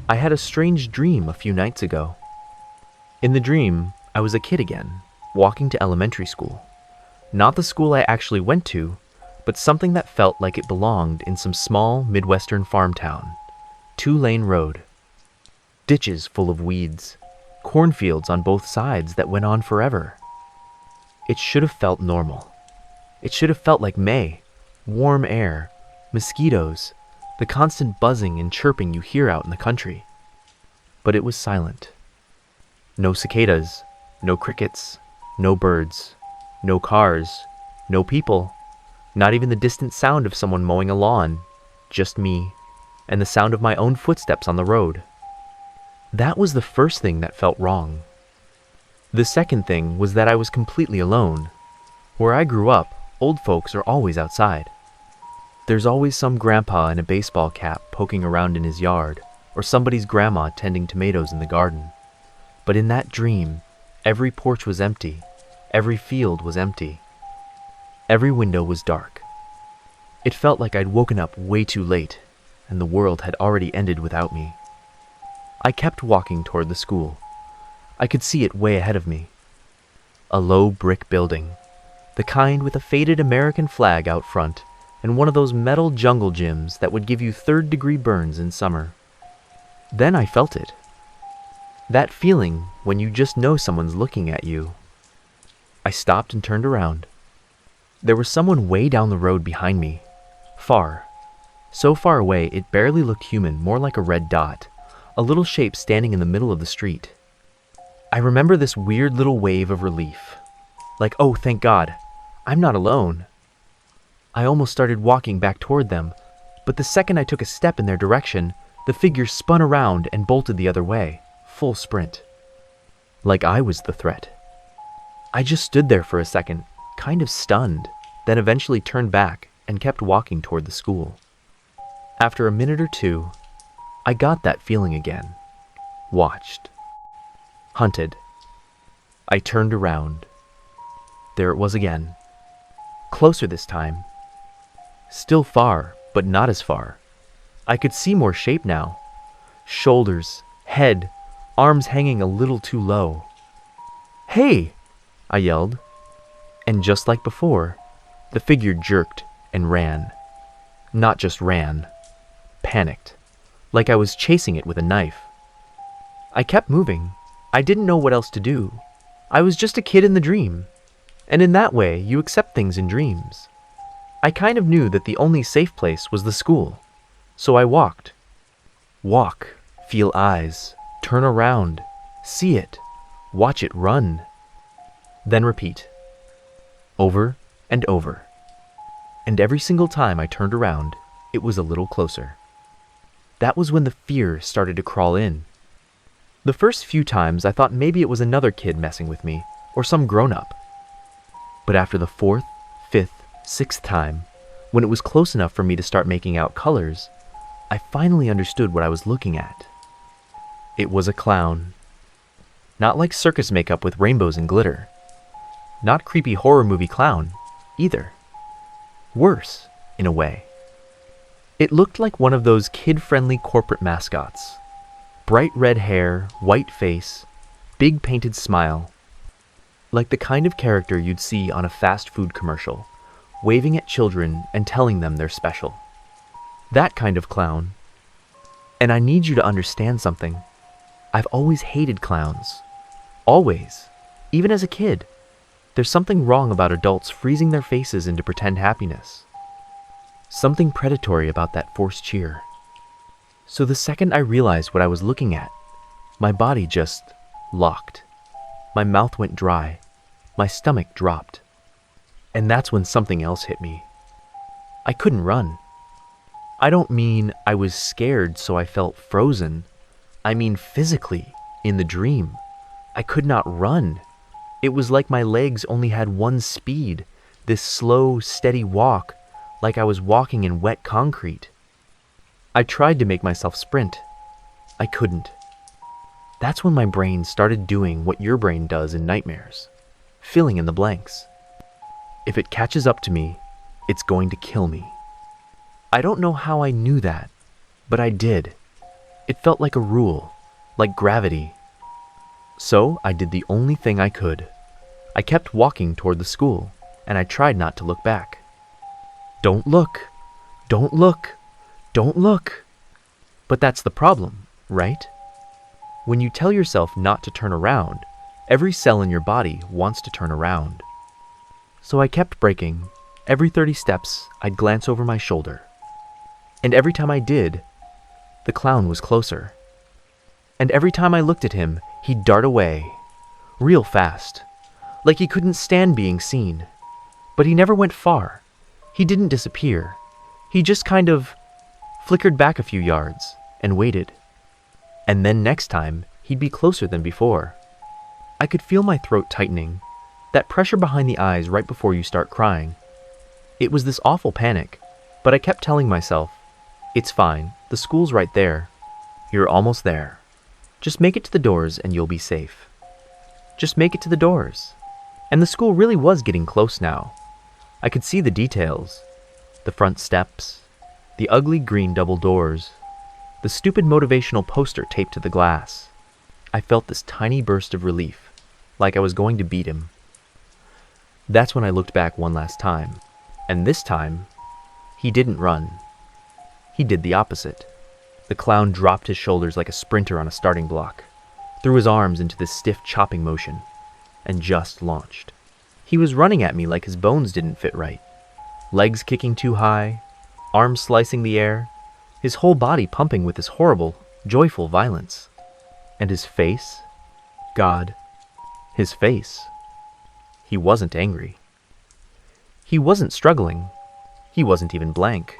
I had a strange dream a few nights ago. In the dream, I was a kid again, walking to elementary school. Not the school I actually went to, but something that felt like it belonged in some small Midwestern farm town. 2-lane road. Ditches full of weeds. Cornfields on both sides that went on forever. It should have felt normal. It should have felt like May. Warm air, mosquitoes, the constant buzzing and chirping you hear out in the country. But it was silent. No cicadas, no crickets, no birds, no cars, no people, not even the distant sound of someone mowing a lawn, just me, and the sound of my own footsteps on the road. That was the first thing that felt wrong. The second thing was that I was completely alone. Where I grew up, old folks are always outside. There's always some grandpa in a baseball cap poking around in his yard, or somebody's grandma tending tomatoes in the garden. But in that dream, every porch was empty, every field was empty. Every window was dark. It felt like I'd woken up way too late, and the world had already ended without me. I kept walking toward the school. I could see it way ahead of me. A low brick building, the kind with a faded American flag out front, and one of those metal jungle gyms that would give you third-degree burns in summer. Then I felt it. That feeling when you just know someone's looking at you. I stopped and turned around. There was someone way down the road behind me. Far. So far away it barely looked human, more like a red dot, a little shape standing in the middle of the street. I remember this weird little wave of relief. Like, oh, thank God, I'm not alone. I almost started walking back toward them, but the second I took a step in their direction, the figure spun around and bolted the other way, full sprint. Like I was the threat. I just stood there for a second, kind of stunned, then eventually turned back and kept walking toward the school. After a minute or two, I got that feeling again. Watched. Hunted. I turned around. There it was again. Closer this time. Still far, but not as far. I could see more shape now. Shoulders, head, arms hanging a little too low. "Hey!" I yelled. And just like before, the figure jerked and ran. Not just ran. Panicked. Like I was chasing it with a knife. I kept moving. I didn't know what else to do. I was just a kid in the dream. And in that way, you accept things in dreams. I kind of knew that the only safe place was the school. So I walked. Walk, feel eyes, turn around, see it, watch it run. Then repeat. Over and over. And every single time I turned around, it was a little closer. That was when the fear started to crawl in. The first few times I thought maybe it was another kid messing with me, or some grown-up. But after the 4th, 5th, 6th time, when it was close enough for me to start making out colors, I finally understood what I was looking at. It was a clown. Not like circus makeup with rainbows and glitter. Not creepy horror movie clown, either. Worse, in a way. It looked like one of those kid-friendly corporate mascots. Bright red hair, white face, big painted smile. Like the kind of character you'd see on a fast food commercial, waving at children and telling them they're special. That kind of clown. And I need you to understand something. I've always hated clowns. Always. Even as a kid. There's something wrong about adults freezing their faces into pretend happiness. Something predatory about that forced cheer. So the second I realized what I was looking at, my body just locked. My mouth went dry. My stomach dropped. And that's when something else hit me. I couldn't run. I don't mean I was scared so I felt frozen. I mean physically, in the dream. I could not run. It was like my legs only had one speed, this slow, steady walk, like I was walking in wet concrete. I tried to make myself sprint. I couldn't. That's when my brain started doing what your brain does in nightmares, filling in the blanks. If it catches up to me, it's going to kill me. I don't know how I knew that, but I did. It felt like a rule, like gravity. So I did the only thing I could. I kept walking toward the school, and I tried not to look back. Don't look! Don't look! Don't look! But that's the problem, right? When you tell yourself not to turn around, every cell in your body wants to turn around. So I kept braking. Every 30 steps, I'd glance over my shoulder. And every time I did, the clown was closer. And every time I looked at him, he'd dart away, real fast, like he couldn't stand being seen. But he never went far. He didn't disappear. He just kind of flickered back a few yards and waited. And then next time, he'd be closer than before. I could feel my throat tightening, that pressure behind the eyes right before you start crying. It was this awful panic, but I kept telling myself, it's fine, the school's right there. You're almost there. Just make it to the doors and you'll be safe. Just make it to the doors. And the school really was getting close now. I could see the details. The front steps, the ugly green double doors, the stupid motivational poster taped to the glass. I felt this tiny burst of relief, like I was going to beat him. That's when I looked back one last time. And this time, he didn't run. He did the opposite. The clown dropped his shoulders like a sprinter on a starting block, threw his arms into this stiff chopping motion, and just launched. He was running at me like his bones didn't fit right. Legs kicking too high, arms slicing the air, his whole body pumping with this horrible, joyful violence. And his face? God, his face. He wasn't angry. He wasn't struggling. He wasn't even blank.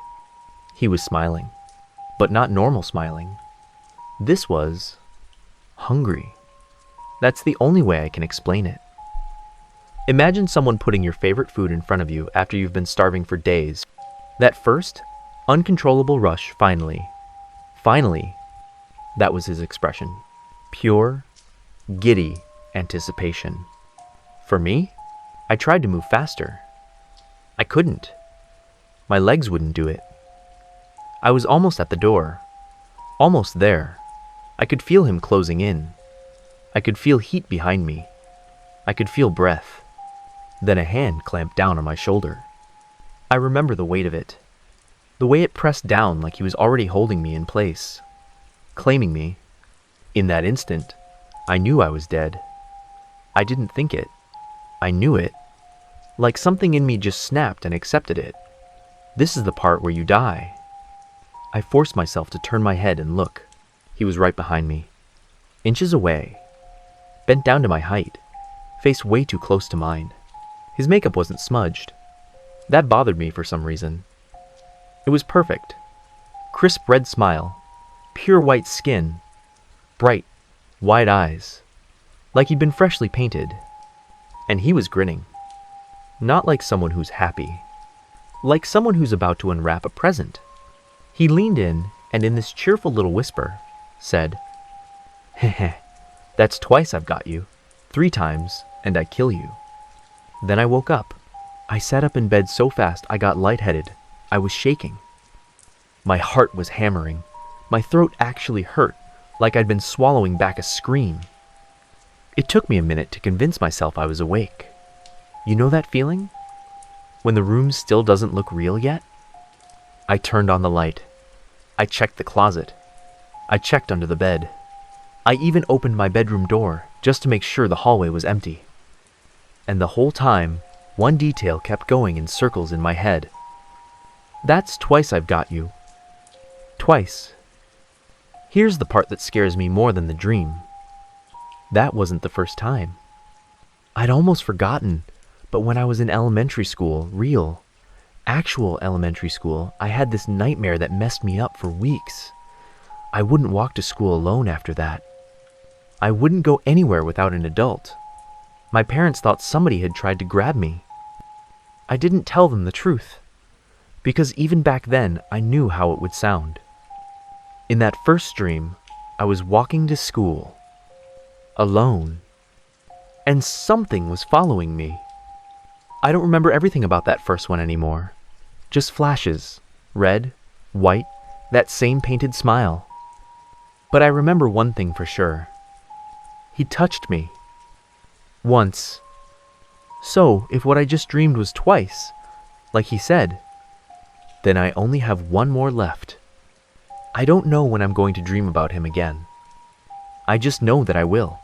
He was smiling, but not normal smiling. This was hungry. That's the only way I can explain it. Imagine someone putting your favorite food in front of you after you've been starving for days. That first, uncontrollable rush, finally, that was his expression. Pure, giddy anticipation. For me, I tried to move faster. I couldn't. My legs wouldn't do it. I was almost at the door. Almost there. I could feel him closing in. I could feel heat behind me. I could feel breath. Then a hand clamped down on my shoulder. I remember the weight of it. The way it pressed down like he was already holding me in place. Claiming me. In that instant, I knew I was dead. I didn't think it. I knew it. Like something in me just snapped and accepted it. This is the part where you die. I forced myself to turn my head and look. He was right behind me. Inches away. Bent down to my height. Face way too close to mine. His makeup wasn't smudged. That bothered me for some reason. It was perfect. Crisp red smile. Pure white skin. Bright, wide eyes. Like he'd been freshly painted. And he was grinning. Not like someone who's happy. Like someone who's about to unwrap a present. He leaned in and in this cheerful little whisper, said, "Heh, that's twice I've got you. 3 times, and I kill you." Then I woke up. I sat up in bed so fast I got lightheaded. I was shaking. My heart was hammering. My throat actually hurt, like I'd been swallowing back a scream. It took me a minute to convince myself I was awake. You know that feeling? When the room still doesn't look real yet? I turned on the light. I checked the closet. I checked under the bed. I even opened my bedroom door just to make sure the hallway was empty. And the whole time, one detail kept going in circles in my head. That's twice I've got you. Twice. Here's the part that scares me more than the dream. That wasn't the first time. I'd almost forgotten, but when I was in elementary school, actual elementary school, I had this nightmare that messed me up for weeks. I wouldn't walk to school alone after that. I wouldn't go anywhere without an adult. My parents thought somebody had tried to grab me. I didn't tell them the truth, because even back then I knew how it would sound. In that first dream, I was walking to school, alone, and something was following me. I don't remember everything about that first one anymore. Just flashes, red, white, that same painted smile. But I remember one thing for sure. He touched me. Once. So, if what I just dreamed was twice, like he said, then I only have one more left. I don't know when I'm going to dream about him again. I just know that I will.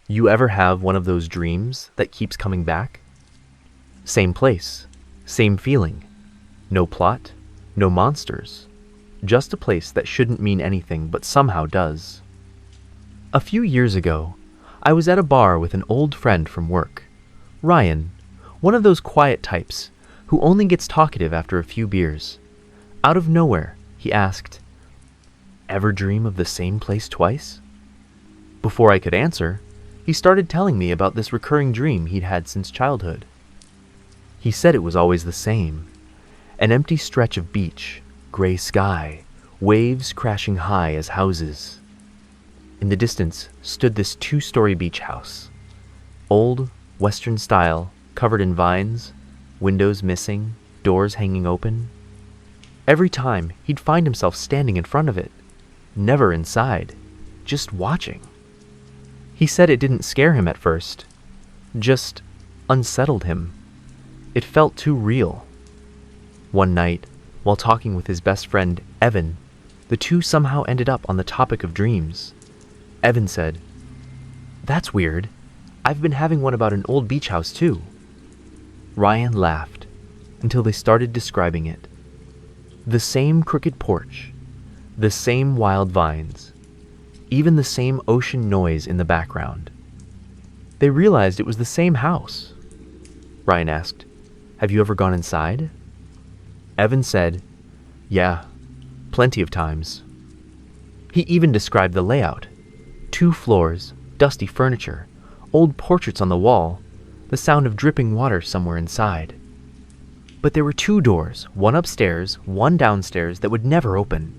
You ever have one of those dreams that keeps coming back? Same place, same feeling. No plot, no monsters. Just a place that shouldn't mean anything but somehow does. A few years ago, I was at a bar with an old friend from work, Ryan, one of those quiet types who only gets talkative after a few beers. Out of nowhere, he asked, "Ever dream of the same place twice?" Before I could answer, he started telling me about this recurring dream he'd had since childhood. He said it was always the same, an empty stretch of beach, gray sky, waves crashing high as houses. In the distance stood this 2-story beach house. Old, Western style, covered in vines, windows missing, doors hanging open. Every time, he'd find himself standing in front of it, never inside, just watching. He said it didn't scare him at first, just unsettled him. It felt too real. One night, while talking with his best friend, Evan, the two somehow ended up on the topic of dreams. Evan said, "That's weird. I've been having one about an old beach house too." Ryan laughed until they started describing it. The same crooked porch, the same wild vines, even the same ocean noise in the background. They realized it was the same house. Ryan asked, "Have you ever gone inside?" Evan said, "Yeah, plenty of times." He even described the layout. 2 floors, dusty furniture, old portraits on the wall, the sound of dripping water somewhere inside. But there were 2 doors, one upstairs, one downstairs, that would never open.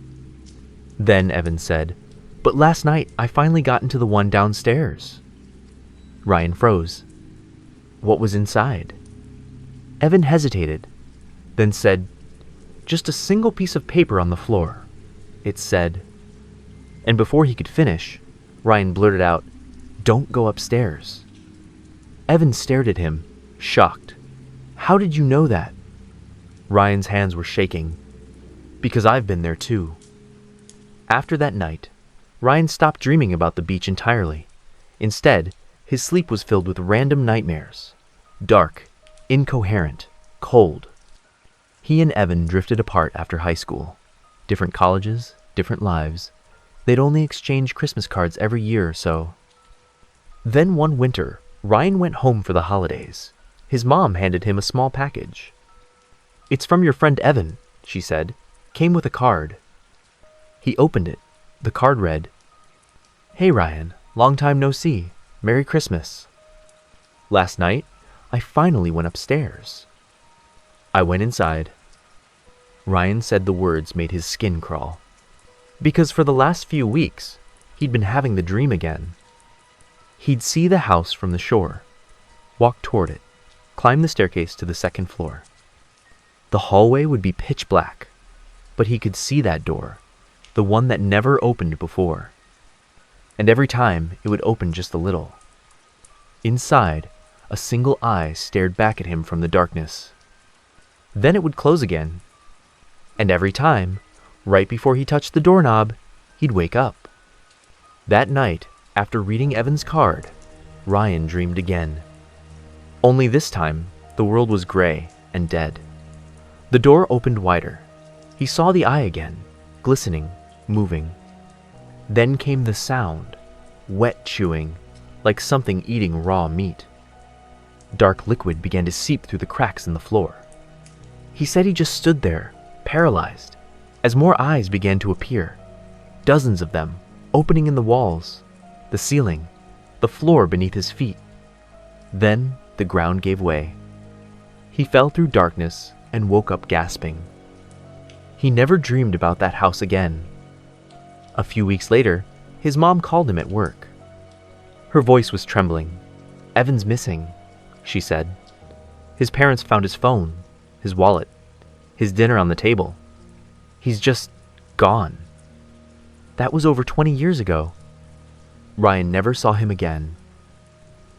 Then Evan said, "But last night I finally got into the one downstairs." Ryan froze. What was inside? Evan hesitated, then said, "Just a single piece of paper on the floor." It said, and before he could finish, Ryan blurted out, "Don't go upstairs." Evan stared at him, shocked. "How did you know that?" Ryan's hands were shaking. "Because I've been there too." After that night, Ryan stopped dreaming about the beach entirely. Instead, his sleep was filled with random nightmares. Dark, incoherent, cold. He and Evan drifted apart after high school. Different colleges, different lives. They'd only exchange Christmas cards every year or so. Then one winter, Ryan went home for the holidays. His mom handed him a small package. "It's from your friend Evan," she said. "Came with a card." He opened it. The card read, "Hey Ryan, long time no see. Merry Christmas. Last night, I finally went upstairs." I went inside. Ryan said the words made his skin crawl. Because for the last few weeks, he'd been having the dream again. He'd see the house from the shore, walk toward it, climb the staircase to the 2nd floor. The hallway would be pitch black, but he could see that door, the one that never opened before. And every time it would open just a little. Inside, a single eye stared back at him from the darkness. Then it would close again. And every time, right before he touched the doorknob, he'd wake up. That night, after reading Evan's card, Ryan dreamed again. Only this time, the world was gray and dead. The door opened wider. He saw the eye again, glistening, moving. Then came the sound, wet chewing, like something eating raw meat. Dark liquid began to seep through the cracks in the floor. He said he just stood there, paralyzed, as more eyes began to appear. Dozens of them, opening in the walls, the ceiling, the floor beneath his feet. Then the ground gave way. He fell through darkness and woke up gasping. He never dreamed about that house again. A few weeks later, his mom called him at work. Her voice was trembling. "Evan's missing," she said. His parents found his phone, his wallet, his dinner on the table. He's just gone. That was over 20 years ago. Ryan never saw him again.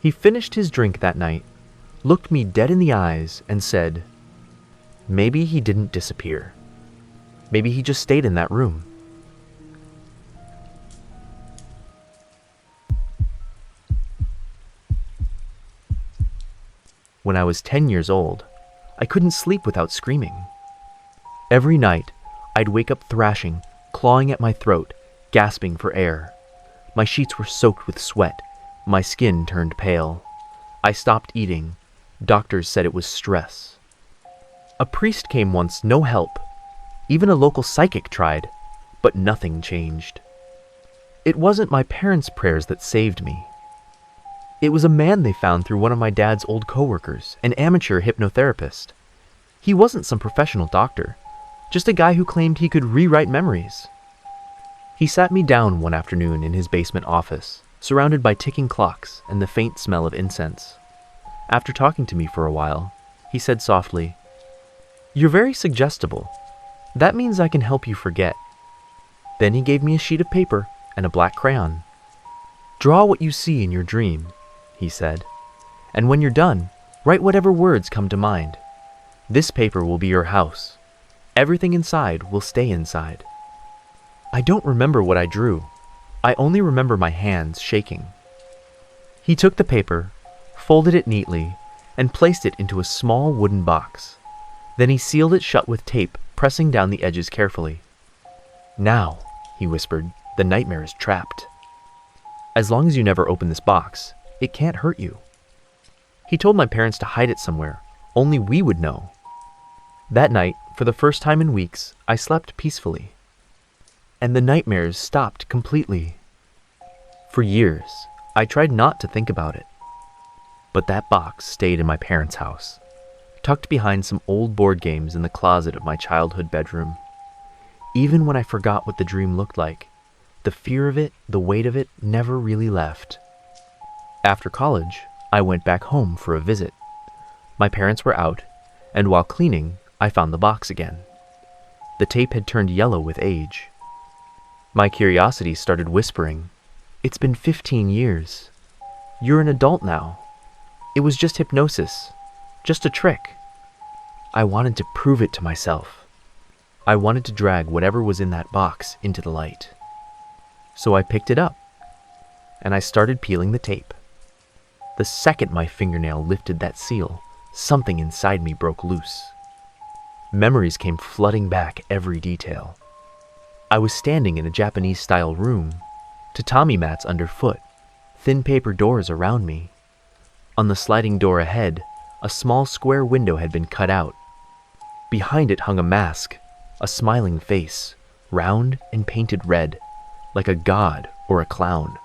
He finished his drink that night, looked me dead in the eyes, and said, "Maybe he didn't disappear. Maybe he just stayed in that room." When I was 10 years old, I couldn't sleep without screaming. Every night, I'd wake up thrashing, clawing at my throat, gasping for air. My sheets were soaked with sweat. My skin turned pale. I stopped eating. Doctors said it was stress. A priest came once, no help. Even a local psychic tried, but nothing changed. It wasn't my parents' prayers that saved me. It was a man they found through one of my dad's old coworkers, an amateur hypnotherapist. He wasn't some professional doctor, just a guy who claimed he could rewrite memories. He sat me down one afternoon in his basement office, surrounded by ticking clocks and the faint smell of incense. After talking to me for a while, he said softly, "You're very suggestible. That means I can help you forget." Then he gave me a sheet of paper and a black crayon. "Draw what you see in your dream," he said, "and when you're done, write whatever words come to mind. This paper will be your house. Everything inside will stay inside." I don't remember what I drew. I only remember my hands shaking. He took the paper, folded it neatly, and placed it into a small wooden box. Then he sealed it shut with tape, pressing down the edges carefully. "Now," he whispered, "the nightmare is trapped. As long as you never open this box, it can't hurt you." He told my parents to hide it somewhere, only we would know. That night, for the first time in weeks, I slept peacefully. And the nightmares stopped completely. For years, I tried not to think about it. But that box stayed in my parents' house, tucked behind some old board games in the closet of my childhood bedroom. Even when I forgot what the dream looked like, the fear of it, the weight of it, never really left. After college, I went back home for a visit. My parents were out, and while cleaning, I found the box again. The tape had turned yellow with age. My curiosity started whispering, "It's been 15 years. You're an adult now. It was just hypnosis, just a trick." I wanted to prove it to myself. I wanted to drag whatever was in that box into the light. So I picked it up, and I started peeling the tape. The second my fingernail lifted that seal, something inside me broke loose. Memories came flooding back, every detail. I was standing in a Japanese-style room, tatami mats underfoot, thin paper doors around me. On the sliding door ahead, a small square window had been cut out. Behind it hung a mask, a smiling face, round and painted red, like a god or a clown.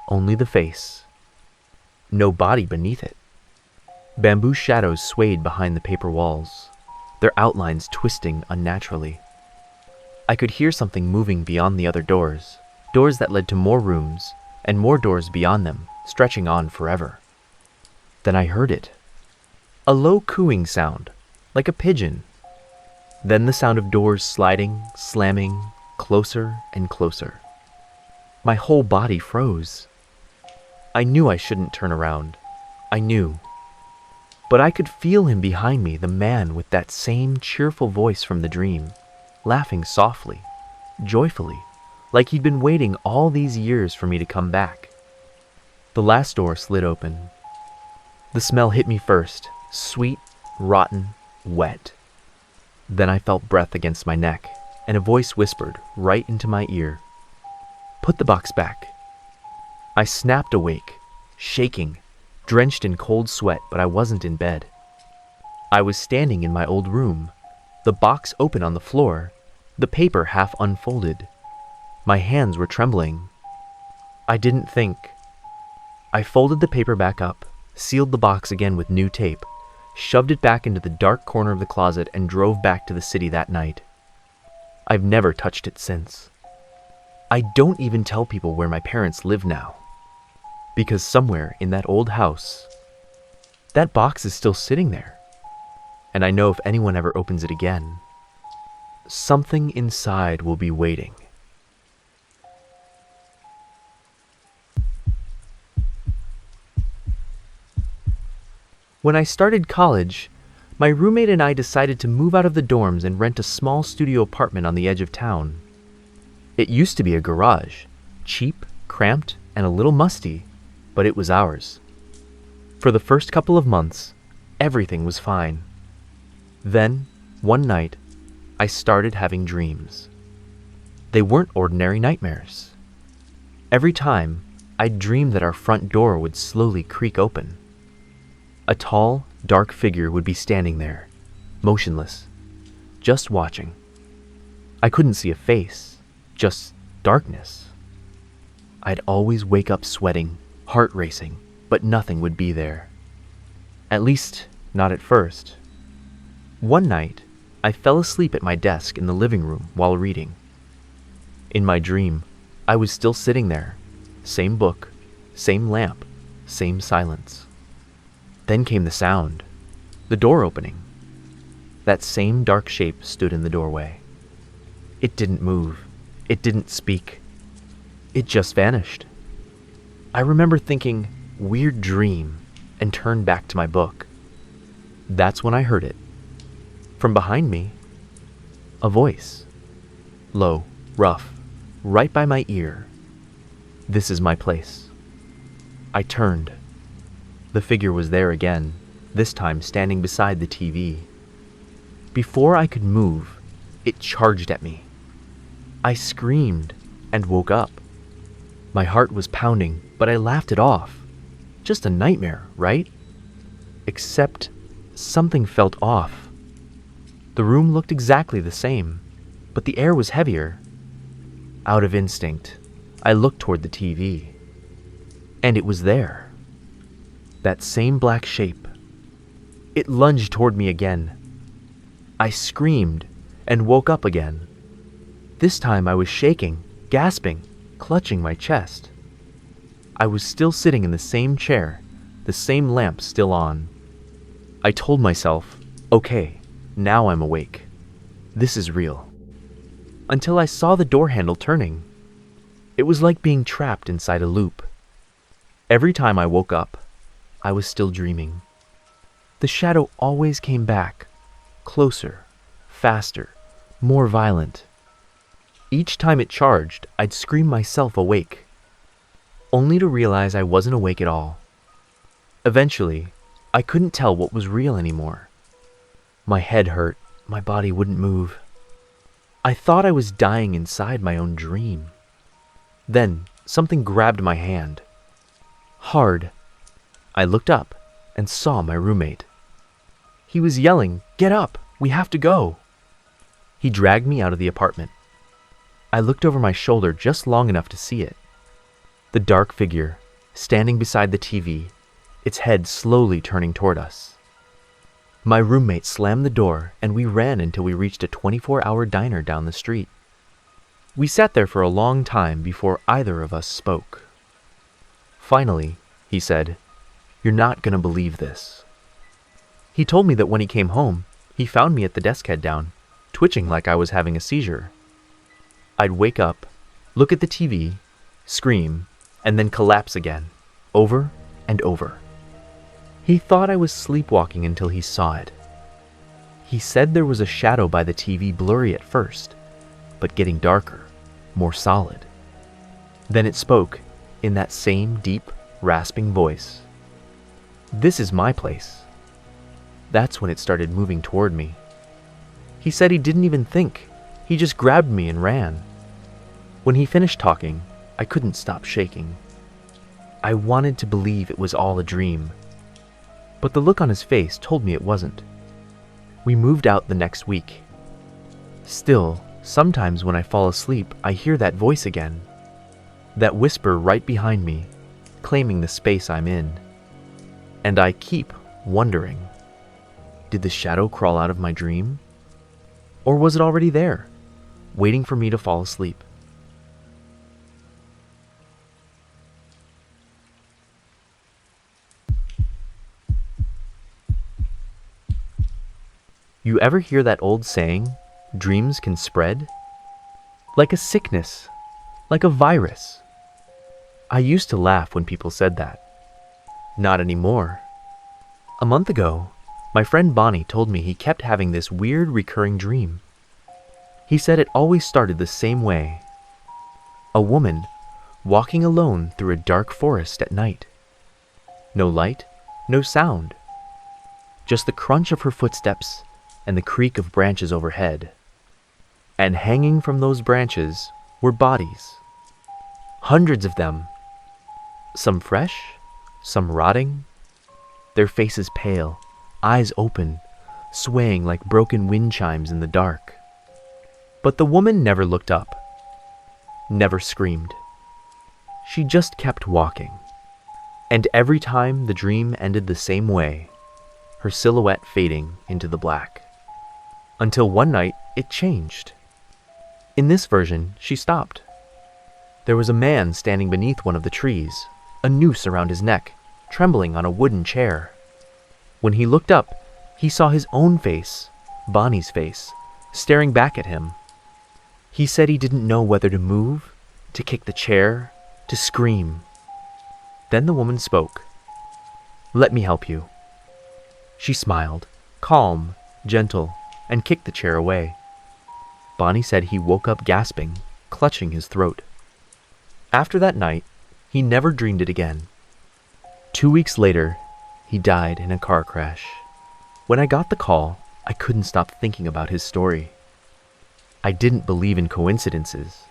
Only the face. No body beneath it. Bamboo shadows swayed behind the paper walls, their outlines twisting unnaturally. I could hear something moving beyond the other doors, doors that led to more rooms, and more doors beyond them, stretching on forever. Then I heard it. A low cooing sound, like a pigeon. Then the sound of doors sliding, slamming, closer and closer. My whole body froze. I knew I shouldn't turn around. I knew. But I could feel him behind me, the man with that same cheerful voice from the dream, laughing softly, joyfully, like he'd been waiting all these years for me to come back. The last door slid open. The smell hit me first, sweet, rotten, wet. Then I felt breath against my neck, and a voice whispered right into my ear, "Put the box back." I snapped awake, shaking, drenched in cold sweat, but I wasn't in bed. I was standing in my old room, the box open on the floor, the paper half unfolded. My hands were trembling. I didn't think. I folded the paper back up, sealed the box again with new tape, shoved it back into the dark corner of the closet, and drove back to the city that night. I've never touched it since. I don't even tell people where my parents live now, because somewhere in that old house, That box is still sitting there. And I know if anyone ever opens it again, something inside will be waiting. When I started college, my roommate and I decided to move out of the dorms and rent a small studio apartment on the edge of town. It used to be a garage, cheap, cramped, and a little musty, but it was ours. For the first couple of months, everything was fine. Then, one night, I started having dreams. They weren't ordinary nightmares. Every time, I'd dream that our front door would slowly creak open. A tall, dark figure would be standing there, motionless, just watching. I couldn't see a face, just darkness. I'd always wake up sweating, heart racing, but nothing would be there. At least, not at first. One night, I fell asleep at my desk in the living room while reading. In my dream, I was still sitting there, same book, same lamp, same silence. Then came the sound, the door opening. That same dark shape stood in the doorway. It didn't move. It didn't speak. It just vanished. I remember thinking, weird dream, and turned back to my book. That's when I heard it. From behind me, a voice. Low, rough, right by my ear. This is my place. I turned. The figure was there again, this time standing beside the TV. Before I could move, it charged at me. I screamed and woke up. My heart was pounding, but I laughed it off. Just a nightmare, right? Except something felt off. The room looked exactly the same, but the air was heavier. Out of instinct, I looked toward the TV. And it was there. That same black shape. It lunged toward me again. I screamed and woke up again. This time I was shaking, gasping, clutching my chest. I was still sitting in the same chair, the same lamp still on. I told myself, okay, now I'm awake. This is real. Until I saw the door handle turning. It was like being trapped inside a loop. Every time I woke up, I was still dreaming. The shadow always came back, closer, faster, more violent. Each time it charged, I'd scream myself awake, only to realize I wasn't awake at all. Eventually, I couldn't tell what was real anymore. My head hurt, my body wouldn't move. I thought I was dying inside my own dream. Then, something grabbed my hand. Hard. I looked up and saw my roommate. He was yelling, "Get up! We have to go!" He dragged me out of the apartment. I looked over my shoulder just long enough to see it. The dark figure, standing beside the TV, its head slowly turning toward us. My roommate slammed the door and we ran until we reached a 24-hour diner down the street. We sat there for a long time before either of us spoke. Finally, he said, "You're not gonna believe this." He told me that when he came home, he found me at the desk head down, twitching like I was having a seizure. I'd wake up, look at the TV, scream, and then collapse again, over and over. He thought I was sleepwalking until he saw it. He said there was a shadow by the TV, blurry at first, but getting darker, more solid. Then it spoke, in that same deep, rasping voice. "This is my place." That's when it started moving toward me. He said he didn't even think. He just grabbed me and ran. When he finished talking, I couldn't stop shaking. I wanted to believe it was all a dream, but the look on his face told me it wasn't. We moved out the next week. Still, sometimes when I fall asleep, I hear that voice again. That whisper right behind me, claiming the space I'm in. And I keep wondering, did the shadow crawl out of my dream? Or was it already there, waiting for me to fall asleep? You ever hear that old saying, dreams can spread? Like a sickness, like a virus. I used to laugh when people said that. Not anymore. A month ago, my friend Bonnie told me he kept having this weird recurring dream. He said it always started the same way. A woman walking alone through a dark forest at night. No light, no sound. Just the crunch of her footsteps and the creak of branches overhead. And hanging from those branches were bodies. Hundreds of them. Some fresh, some rotting. Their faces pale, eyes open, swaying like broken wind chimes in the dark. But the woman never looked up, never screamed. She just kept walking. And every time the dream ended the same way, her silhouette fading into the black. Until one night, it changed. In this version, she stopped. There was a man standing beneath one of the trees, a noose around his neck, trembling on a wooden chair. When he looked up, he saw his own face, Bonnie's face, staring back at him. He said he didn't know whether to move, to kick the chair, to scream. Then the woman spoke. "Let me help you." She smiled, calm, gentle, and kicked the chair away. Bonnie said he woke up gasping, clutching his throat. After that night, he never dreamed it again. 2 weeks later, he died in a car crash. When I got the call, I couldn't stop thinking about his story. I didn't believe in coincidences,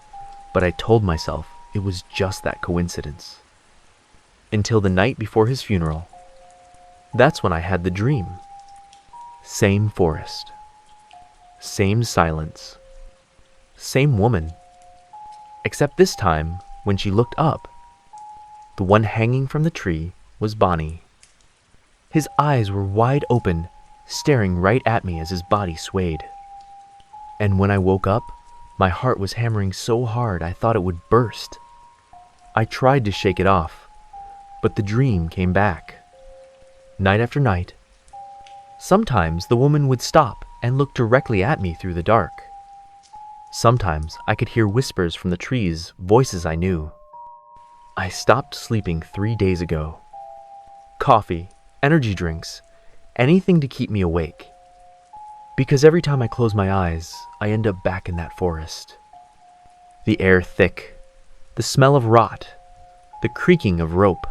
but I told myself it was just that coincidence. Until the night before his funeral. That's when I had the dream. Same forest. Same silence. Same woman. Except this time, when she looked up, the one hanging from the tree was Bonnie. His eyes were wide open, staring right at me as his body swayed. And when I woke up, my heart was hammering so hard I thought it would burst. I tried to shake it off, but the dream came back. Night after night. Sometimes the woman would stop and look directly at me through the dark. Sometimes I could hear whispers from the trees, voices I knew. I stopped sleeping 3 days ago. Coffee, energy drinks, anything to keep me awake. Because every time I close my eyes, I end up back in that forest. The air thick, the smell of rot, the creaking of rope.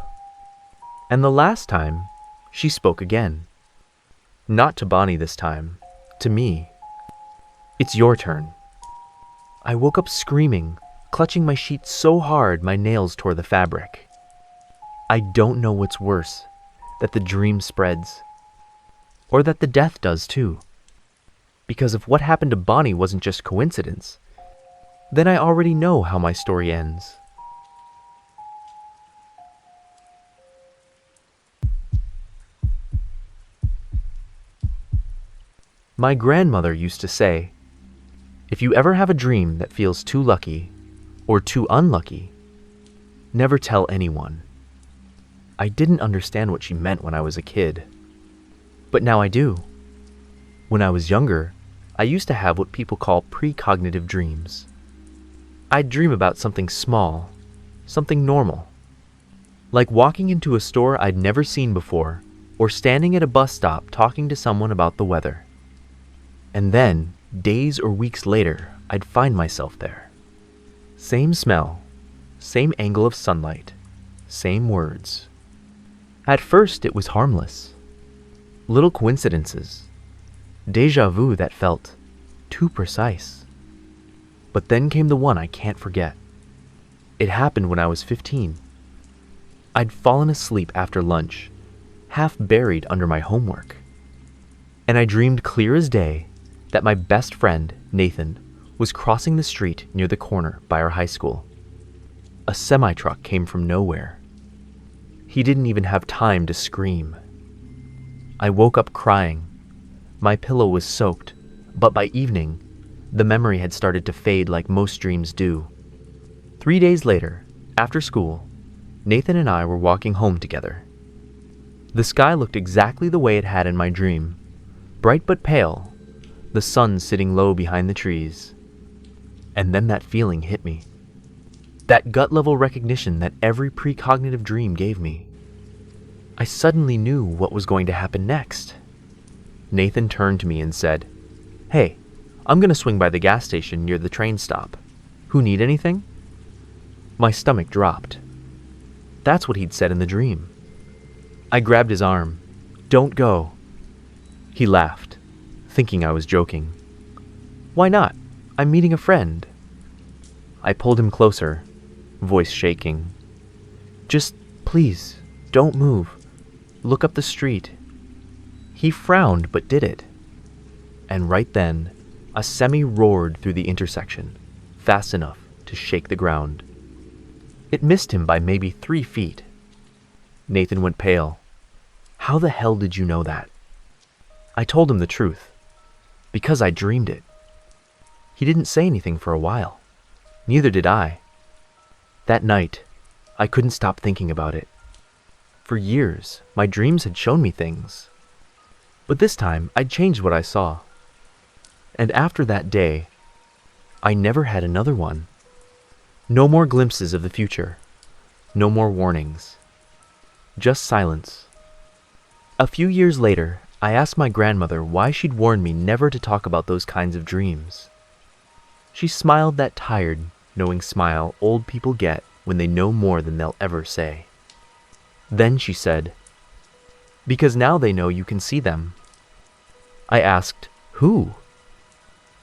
And the last time, she spoke again. Not to Bonnie this time, to me. "It's your turn." I woke up screaming, clutching my sheets so hard my nails tore the fabric. I don't know what's worse, that the dream spreads, or that the death does too. Because if what happened to Bonnie wasn't just coincidence, then I already know how my story ends. My grandmother used to say, if you ever have a dream that feels too lucky or too unlucky, never tell anyone. I didn't understand what she meant when I was a kid, but now I do. When I was younger, I used to have what people call precognitive dreams. I'd dream about something small, something normal, like walking into a store I'd never seen before or standing at a bus stop talking to someone about the weather. And then, days or weeks later, I'd find myself there. Same smell, same angle of sunlight, same words. At first, it was harmless. Little coincidences. Déjà vu that felt too precise. But then came the one I can't forget. It happened when I was 15. I'd fallen asleep after lunch, half buried under my homework. And I dreamed clear as day that my best friend, Nathan, was crossing the street near the corner by our high school. A semi-truck came from nowhere. He didn't even have time to scream. I woke up crying. My pillow was soaked, but by evening, the memory had started to fade like most dreams do. 3 days later, after school, Nathan and I were walking home together. The sky looked exactly the way it had in my dream, bright but pale, the sun sitting low behind the trees. And then that feeling hit me. That gut-level recognition that every precognitive dream gave me. I suddenly knew what was going to happen next. Nathan turned to me and said, "Hey, I'm going to swing by the gas station near the train stop. Who need anything?" My stomach dropped. That's what he'd said in the dream. I grabbed his arm. "Don't go." He laughed, thinking I was joking. "Why not? I'm meeting a friend." I pulled him closer, voice shaking. "Just please, don't move. Look up the street." He frowned but did it. And right then, a semi roared through the intersection, fast enough to shake the ground. It missed him by maybe 3 feet. Nathan went pale. "How the hell did you know that?" I told him the truth. Because I dreamed it. He didn't say anything for a while. Neither did I. That night, I couldn't stop thinking about it. For years, my dreams had shown me things. But this time, I'd changed what I saw. And after that day, I never had another one. No more glimpses of the future. No more warnings. Just silence. A few years later, I asked my grandmother why she'd warned me never to talk about those kinds of dreams. She smiled that tired, knowing smile old people get when they know more than they'll ever say. Then she said, "Because now they know you can see them." I asked, "Who?"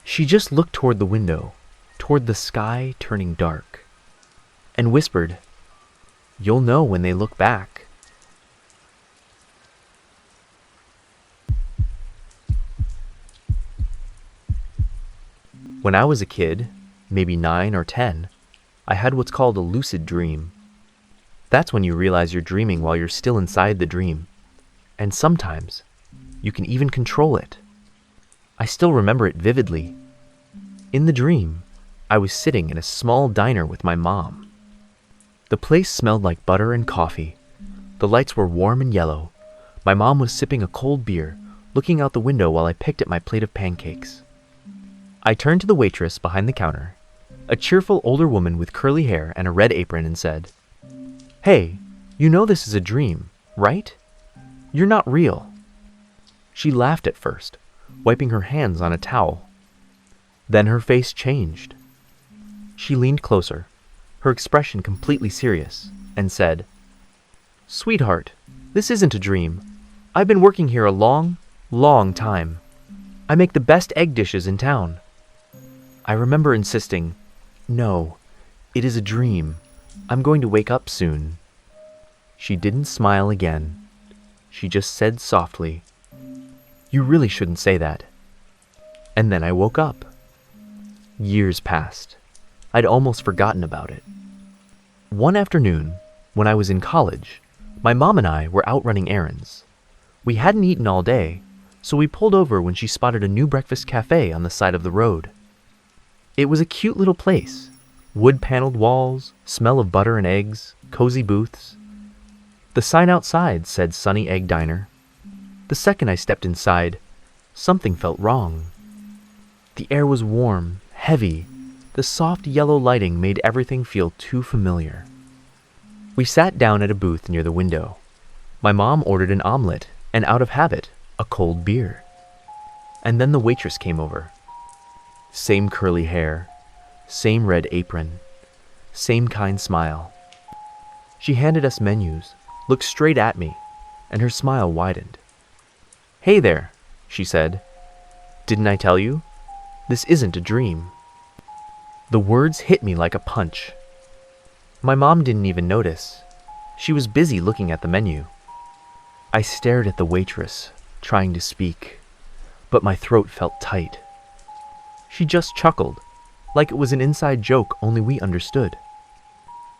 She just looked toward the window, toward the sky turning dark, and whispered, "You'll know when they look back." When I was a kid, maybe 9 or 10, I had what's called a lucid dream. That's when you realize you're dreaming while you're still inside the dream. And sometimes, you can even control it. I still remember it vividly. In the dream, I was sitting in a small diner with my mom. The place smelled like butter and coffee. The lights were warm and yellow. My mom was sipping a cold beer, looking out the window while I picked at my plate of pancakes. I turned to the waitress behind the counter, a cheerful older woman with curly hair and a red apron, and said, "Hey, you know this is a dream, right? You're not real." She laughed at first, wiping her hands on a towel. Then her face changed. She leaned closer, her expression completely serious, and said, "Sweetheart, this isn't a dream. I've been working here a long, long time. I make the best egg dishes in town." I remember insisting, "No, it is a dream. I'm going to wake up soon." She didn't smile again. She just said softly, "You really shouldn't say that." And then I woke up. Years passed. I'd almost forgotten about it. One afternoon, when I was in college, my mom and I were out running errands. We hadn't eaten all day, so we pulled over when she spotted a new breakfast cafe on the side of the road. It was a cute little place. Wood-paneled walls, smell of butter and eggs, cozy booths. The sign outside said Sunny Egg Diner. The second I stepped inside, something felt wrong. The air was warm, heavy. The soft yellow lighting made everything feel too familiar. We sat down at a booth near the window. My mom ordered an omelet, and out of habit, a cold beer. And then the waitress came over. Same curly hair, same red apron, same kind smile. She handed us menus, looked straight at me, and her smile widened. "Hey there," she said. "Didn't I tell you? This isn't a dream." The words hit me like a punch. My mom didn't even notice. She was busy looking at the menu. I stared at the waitress, trying to speak, but my throat felt tight. She just chuckled, like it was an inside joke only we understood.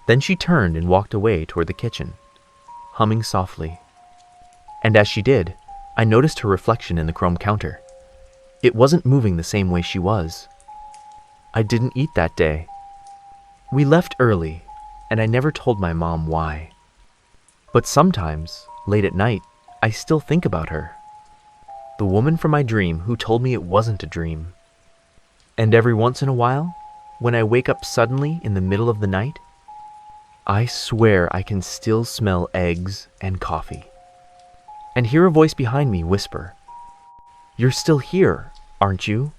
Then she turned and walked away toward the kitchen, humming softly. And as she did, I noticed her reflection in the chrome counter. It wasn't moving the same way she was. I didn't eat that day. We left early, and I never told my mom why. But sometimes, late at night, I still think about her. the woman from my dream who told me it wasn't a dream. And every once in a while, when I wake up suddenly in the middle of the night, I swear I can still smell eggs and coffee, and hear a voice behind me whisper, "You're still here, aren't you?"